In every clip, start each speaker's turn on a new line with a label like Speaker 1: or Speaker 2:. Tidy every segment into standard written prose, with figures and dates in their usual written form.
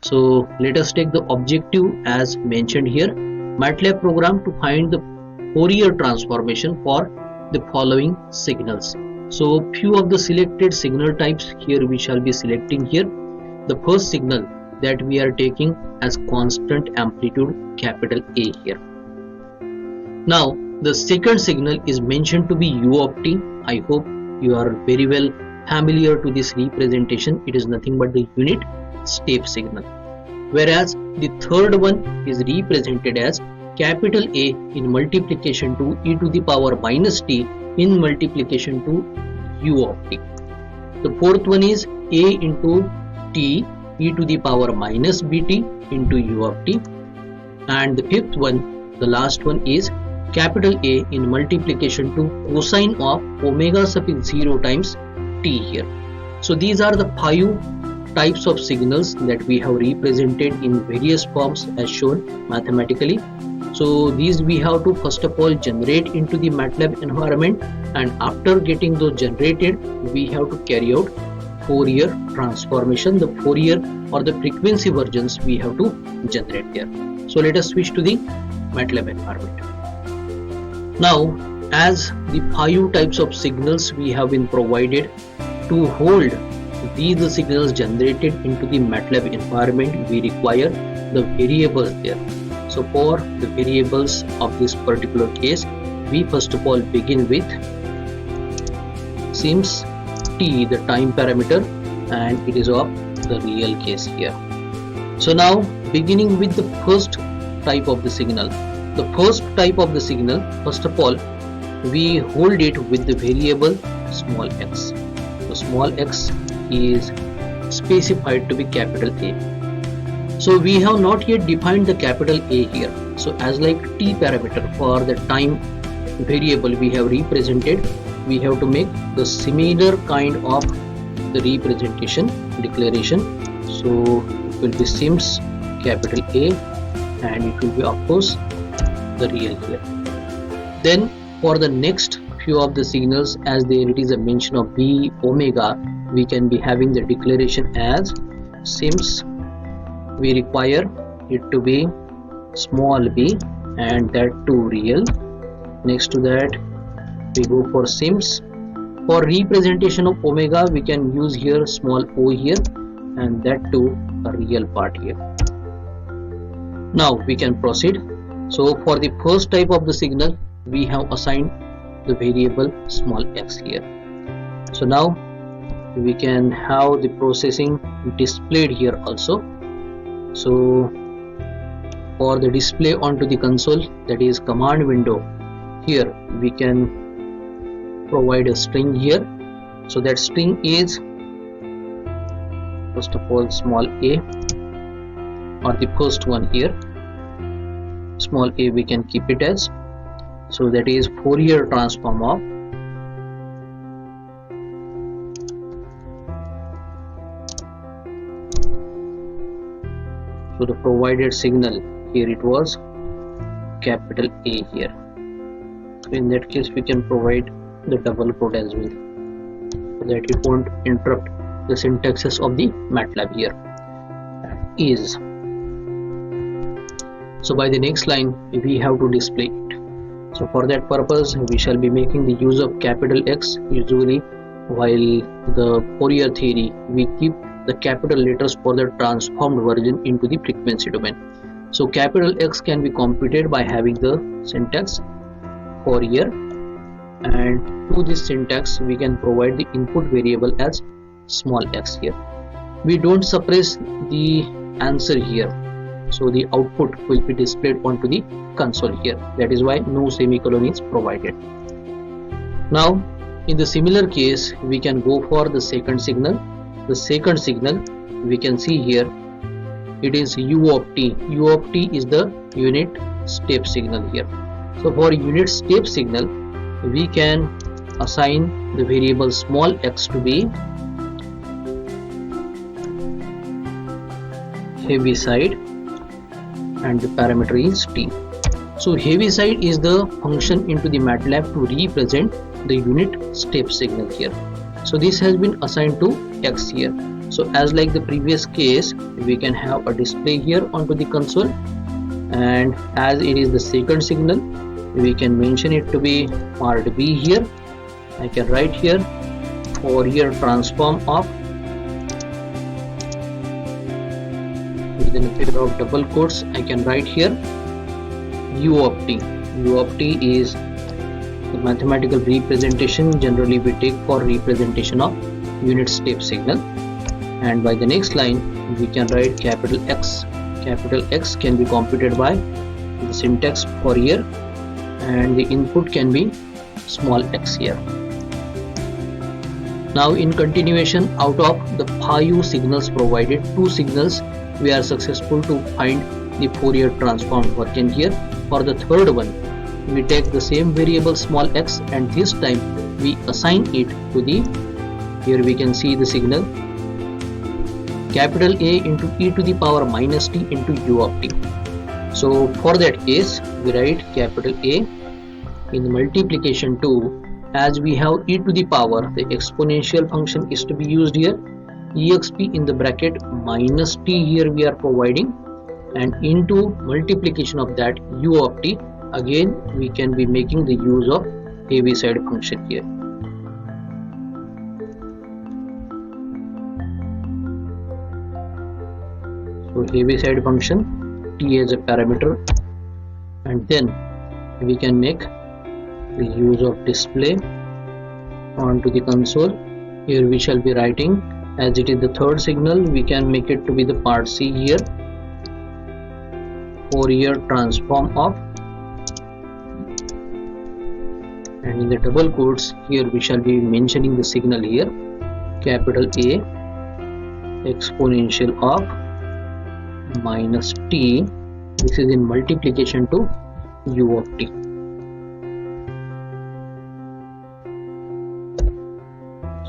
Speaker 1: So let us take the objective as mentioned here. MATLAB program to find the Fourier transformation for the following signals. So few of the selected signal types here we shall be selecting here. The first signal that we are taking as constant amplitude capital A here. Now the second signal is mentioned to be U of t. I hope you are very well familiar to this representation. It is nothing but the unit step signal. Whereas the third one is represented as capital A in multiplication to e to the power minus t in multiplication to U of t. The fourth one is A into t e to the power minus bt into U of t. And the fifth one, the last one, is capital A in multiplication to cosine of omega suffix 0 times t here. So these are the 5 types of signals that we have represented in various forms as shown mathematically. So these we have to first of all generate into the MATLAB environment, and after getting those generated we have to carry out Fourier transformation. The Fourier or the frequency versions we have to generate there. So let us switch to the MATLAB environment. Now as the 5 types of signals we have been provided, to hold these signals generated into the MATLAB environment we require the variables there. So for the variables of this particular case, we first of all begin with sims t, the time parameter, and it is of the real case here. So now beginning with the first type of the signal. The first type of the signal, first of all we hold it with the variable small x. So small x is specified to be capital A. So we have not yet defined the capital A here. So as like t parameter for the time variable we have represented, we have to make the similar kind of the representation declaration. So it will be sims capital A, and it will be of course the real here. Then for the next few of the signals, as there it is a mention of b omega, we can be having the declaration as sims, we require it to be small b and that too real. Next to that we go for sims. For representation of omega we can use here small o here, and that too a real part here. Now we can proceed. So for the first type of the signal we have assigned the variable small x here. So now we can have the processing displayed here also. So for the display onto the console, that is command window, here we can provide a string here. So that string is first of all small a, or the first one here small a we can keep it as, so that is Fourier transform of so the provided signal here it was capital A here. So in that case we can provide the double quote as well, so that it won't interrupt the syntaxes of the MATLAB here. Is so by the next line we have to display it. So for that purpose we shall be making the use of capital X. Usually while the Fourier theory we keep the capital letters for the transformed version into the frequency domain. So capital X can be computed by having the syntax Fourier, and to this syntax we can provide the input variable as small x here. We don't suppress the answer here, so the output will be displayed onto the console here. That is why no semicolon is provided. Now in the similar case we can go for the second signal. The second signal we can see here, it is u of t. U of t is the unit step signal here. So for unit step signal we can assign the variable small x to be heavy side, and the parameter is t. So heavy side is the function into the MATLAB to represent the unit step signal here. So this has been assigned to x here. So as like the previous case, we can have a display here onto the console, and as it is the second signal, we can mention it to be part B here. I can write here Fourier transform of, within a pair of double quotes I can write here U of t. U of t is the mathematical representation generally we take for representation of unit step signal. And by the next line we can write capital X. Capital X can be computed by the syntax Fourier, and the input can be small x here. Now in continuation, out of the 5 signals provided, 2 signals we are successful to find the Fourier transform working here. For the third one, we take the same variable small x, and this time we assign it to the, here we can see the signal capital A into e to the power minus t into u of t. So for that case we write capital A in multiplication to, as we have e to the power, the exponential function is to be used here, exp in the bracket minus t here we are providing, and into multiplication of that u of t, again we can be making the use of Heaviside function here. So Heaviside function t as a parameter, and then we can make the use of display onto the console. Here we shall be writing, as it is the third signal, we can make it to be the part C here, Fourier transform of, and in the double quotes here we shall be mentioning the signal here capital A exponential of minus t, this is in multiplication to u of t.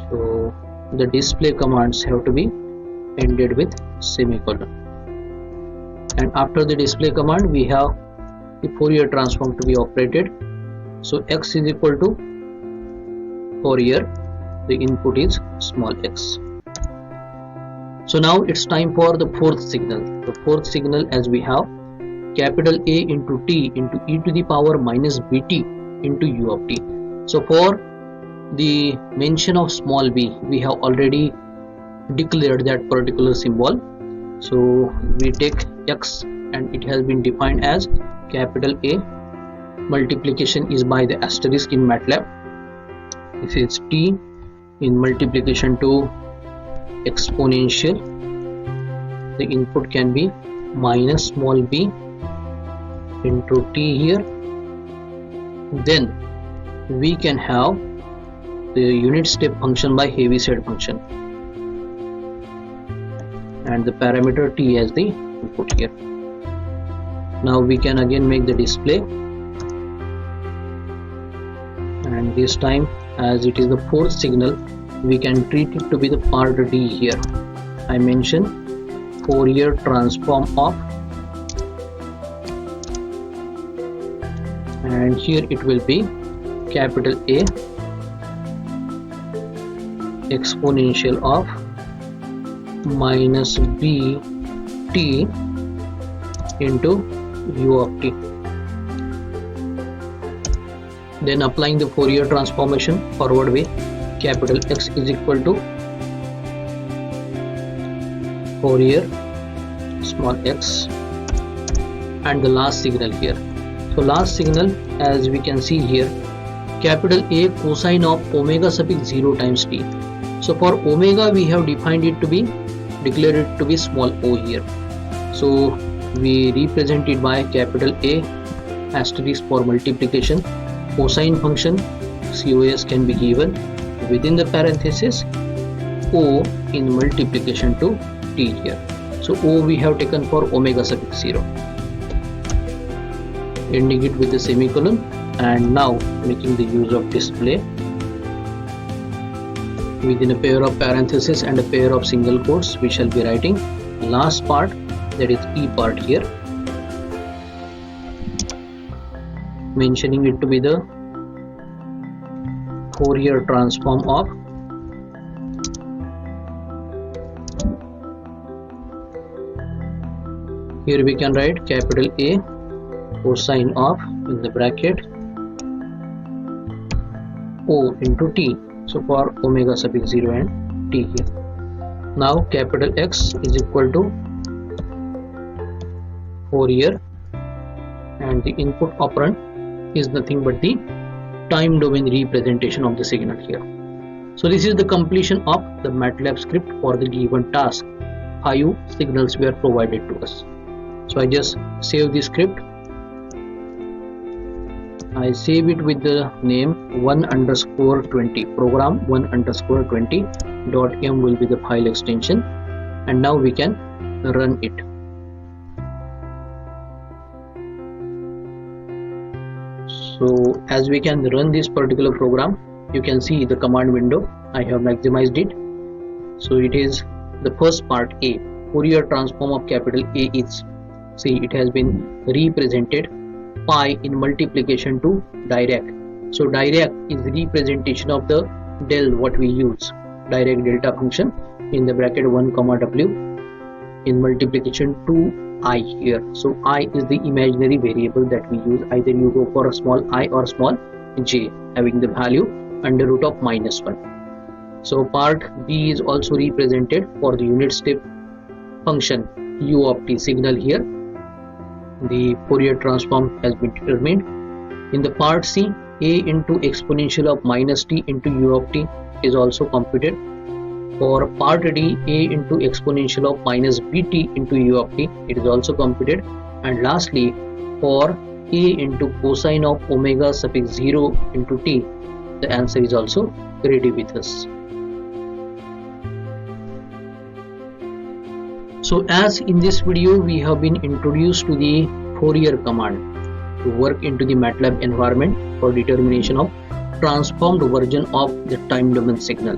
Speaker 1: So the display commands have to be ended with semicolon, and after the display command we have the Fourier transform to be operated. So x is equal to Fourier, the input is small x. So now it's time for the fourth signal. The fourth signal, as we have capital A into t into e to the power minus bt into u of t. So for the mention of small b, we have already declared that particular symbol. So we take x, and it has been defined as capital A, multiplication is by the asterisk in MATLAB. This is t in multiplication to exponential, the input can be minus small b into t here. Then we can have the unit step function by Heaviside function, and the parameter t as the input here. Now we can again make the display, and this time, as it is the fourth signal, we can treat it to be the part D here. I mentioned Fourier transform of, and here it will be capital A exponential of minus b t into u of t. Then applying the Fourier transformation forward way, capital X is equal to Fourier small x, and the last signal here. So last signal, as we can see here, capital A cosine of omega suffix 0 times t. So for omega we have defined it to be, declared it to be small o here. So we represent it by capital A asterisk for multiplication. Cosine function cos can be given within the parenthesis o in multiplication to t here. So o we have taken for omega suffix 0, ending it with a semicolon, and now making the use of display within a pair of parentheses and a pair of single quotes. We shall be writing last part, that is e part here, mentioning it to be the Fourier transform of Here we can write capital A cosine of in the bracket O into T. So for omega suffix 0 and T here. Now capital X is equal to Fourier, and the input operand is nothing but the time domain representation of the signal here. So this is the completion of the MATLAB script for the given task. 5 signals were provided to us. So I just save the script. I save it with the name 1_20 program 1_20.m will be the file extension, and now we can run it. So as we can run this particular program, you can see the command window. I have maximized it. So it is the first part A. Fourier transform of capital A is, see, it has been represented pi in multiplication to Dirac. So Dirac is representation of the del what we use, Dirac delta function in the bracket 1 comma w in multiplication to I here. So I is the imaginary variable that we use. Either you go for a small I or small j having the value under root of -1. So part B is also represented for the unit step function u of t signal here. The Fourier transform has been determined. In the part C, a into exponential of -t into u of t is also computed. For part D, a into exponential of -bt into u of t, it is also computed. And lastly, for a into cosine of omega suffix 0 into t, the answer is also ready with us. So as in this video we have been introduced to the Fourier command to work into the MATLAB environment for determination of transformed version of the time domain signal.